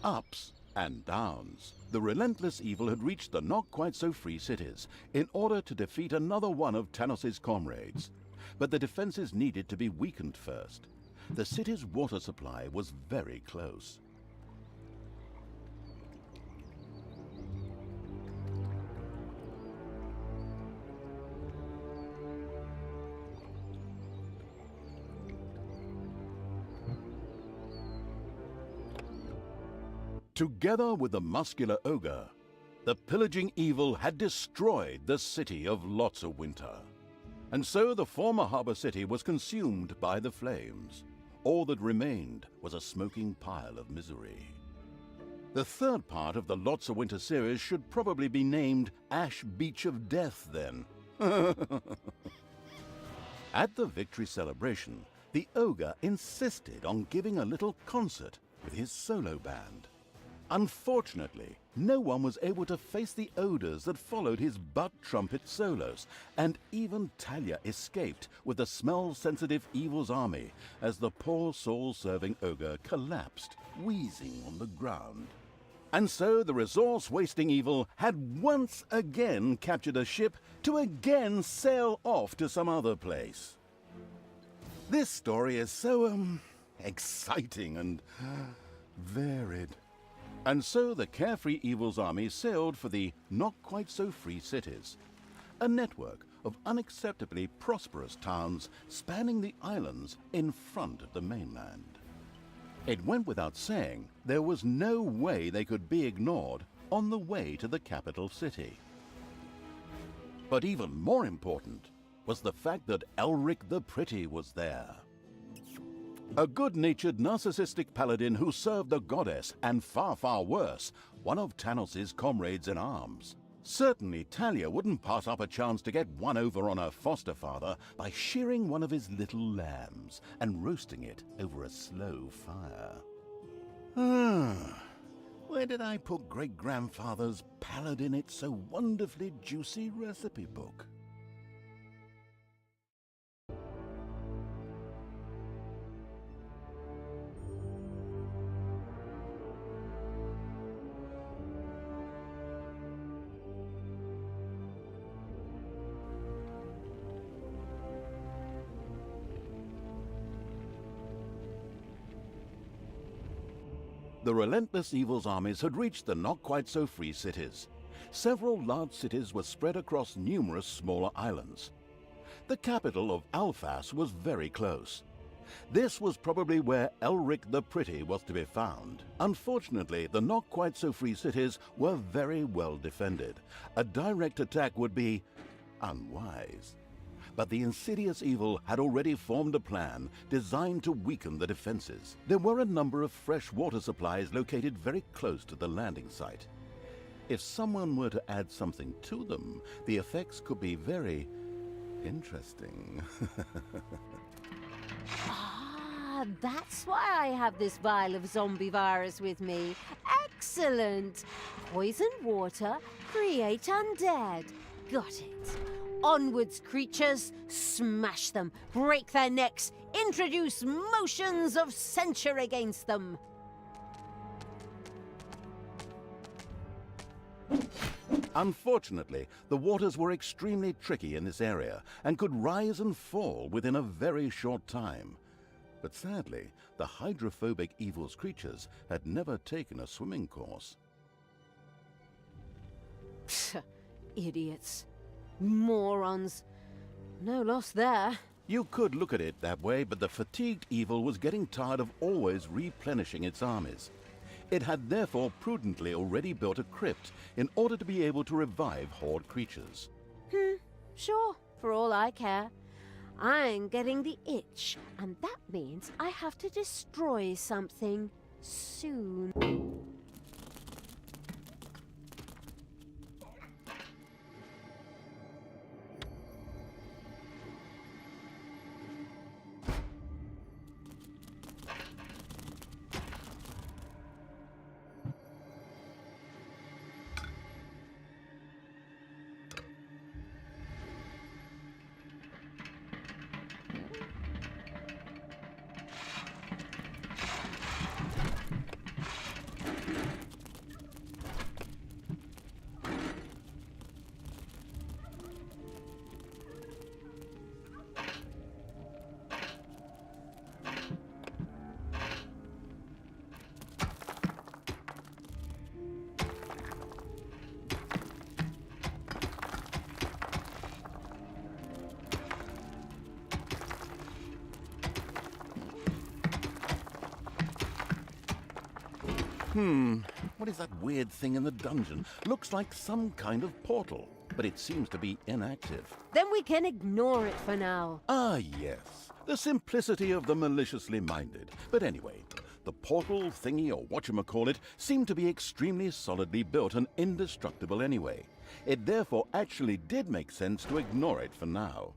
Ups and downs. The relentless evil had reached the not-quite-so-free cities in order to defeat another one of Tanos's comrades. But the defenses needed to be weakened first. The city's water supply was very close. Together with the muscular ogre, the pillaging evil had destroyed the city of Lots of Winter. And so the former harbor city was consumed by the flames. All that remained was a smoking pile of misery. The third part of the Lots of Winter series should probably be named Ash Beach of Death then. At the victory celebration, the ogre insisted on giving a little concert with his solo band. Unfortunately, no one was able to face the odors that followed his butt trumpet solos, and even Talia escaped with the smell-sensitive evil's army as the poor soul-serving ogre collapsed, wheezing on the ground. And so the resource-wasting evil had once again captured a ship to again sail off to some other place. This story is so, exciting and varied. And so the carefree evil's army sailed for the not-quite-so-free cities, a network of unacceptably prosperous towns spanning the islands in front of the mainland. It went without saying there was no way they could be ignored on the way to the capital city. But even more important was the fact that Elric the Pretty was there. A good-natured narcissistic paladin who served a goddess, and far, far worse, one of Tanos's comrades in arms. Certainly Talia wouldn't pass up a chance to get one over on her foster father by shearing one of his little lambs and roasting it over a slow fire. Where did I put great-grandfather's paladin It's So Wonderfully Juicy recipe book? The relentless evil's armies had reached the not-quite-so-free cities. Several large cities were spread across numerous smaller islands. The capital of Alphas was very close. This was probably where Elric the Pretty was to be found. Unfortunately, the not-quite-so-free cities were very well defended. A direct attack would be unwise. But the insidious evil had already formed a plan designed to weaken the defenses. There were a number of fresh water supplies located very close to the landing site. If someone were to add something to them, the effects could be very interesting. Ah, that's why I have this vial of zombie virus with me. Excellent! Poisoned water, create undead. Got it. Onwards, creatures! Smash them, break their necks, introduce motions of censure against them! Unfortunately, the waters were extremely tricky in this area and could rise and fall within a very short time. But sadly, the hydrophobic evil's creatures had never taken a swimming course. Idiots. Morons. No loss there. You could look at it that way, but the fatigued evil was getting tired of always replenishing its armies. It had therefore prudently already built a crypt in order to be able to revive horde creatures. Sure, for all I care. I'm getting the itch, and that means I have to destroy something soon. What is that weird thing in the dungeon? Looks like some kind of portal, but it seems to be inactive. Then we can ignore it for now. Ah, yes. The simplicity of the maliciously minded. But anyway, the portal thingy, or whatchamacallit, seemed to be extremely solidly built and indestructible anyway. It therefore actually did make sense to ignore it for now.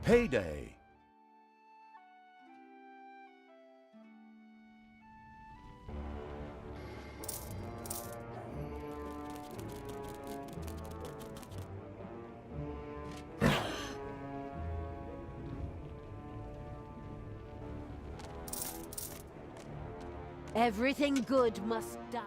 Payday! Everything good must die.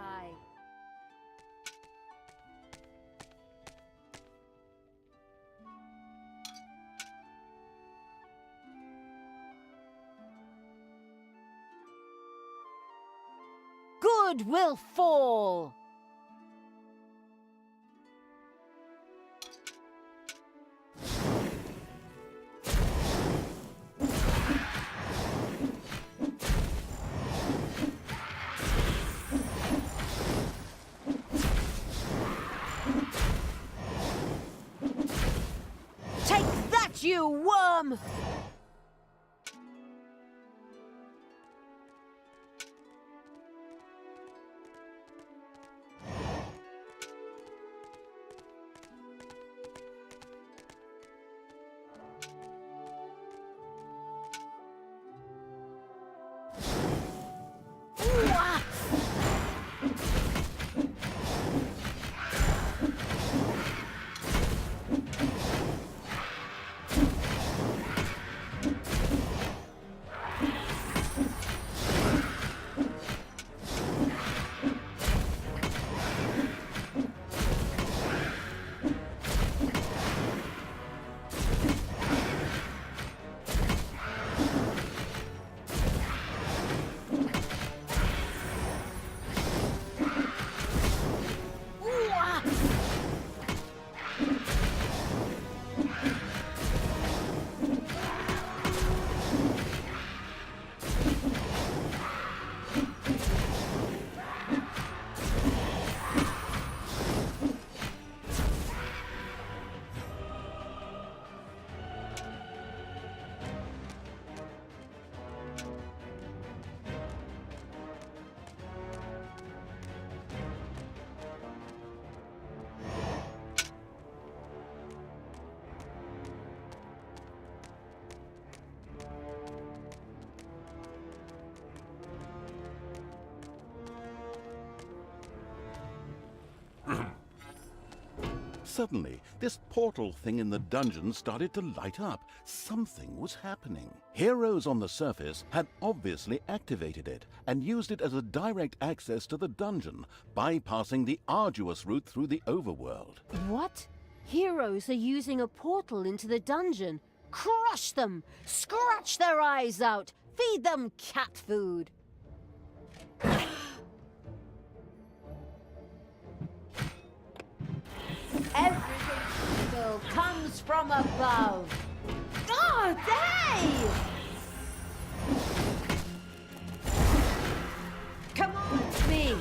Good will fall. Take that, you worm! Suddenly, this portal thing in the dungeon started to light up. Something was happening. Heroes on the surface had obviously activated it and used it as a direct access to the dungeon, bypassing the arduous route through the overworld. What? Heroes are using a portal into the dungeon. Crush them! Scratch their eyes out! Feed them cat food! Everything evil comes from above. Oh, they! Come on, me!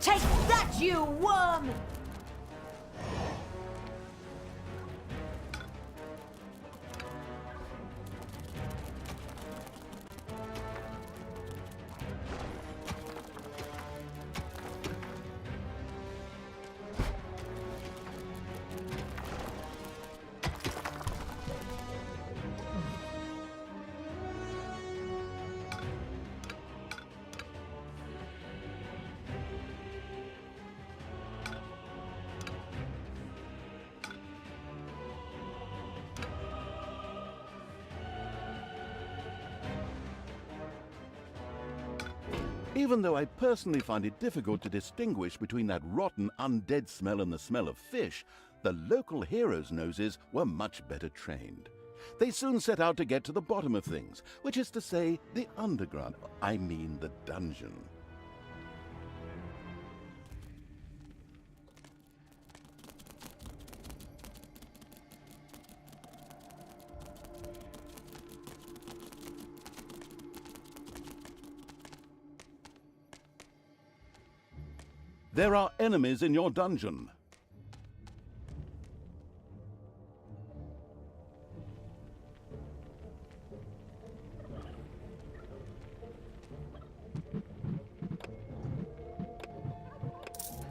Take that, you worm! Even though I personally find it difficult to distinguish between that rotten, undead smell and the smell of fish, the local heroes' noses were much better trained. They soon set out to get to the bottom of things, which is to say, the underground, I mean the dungeon. There are enemies in your dungeon.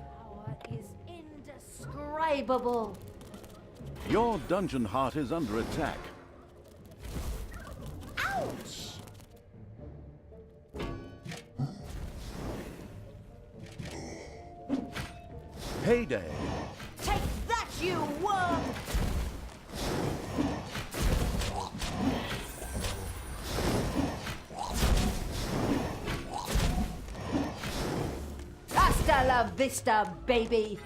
Power is indescribable. Your dungeon heart is under attack. Ouch! Payday! Take that, you worm! Hasta la vista, baby!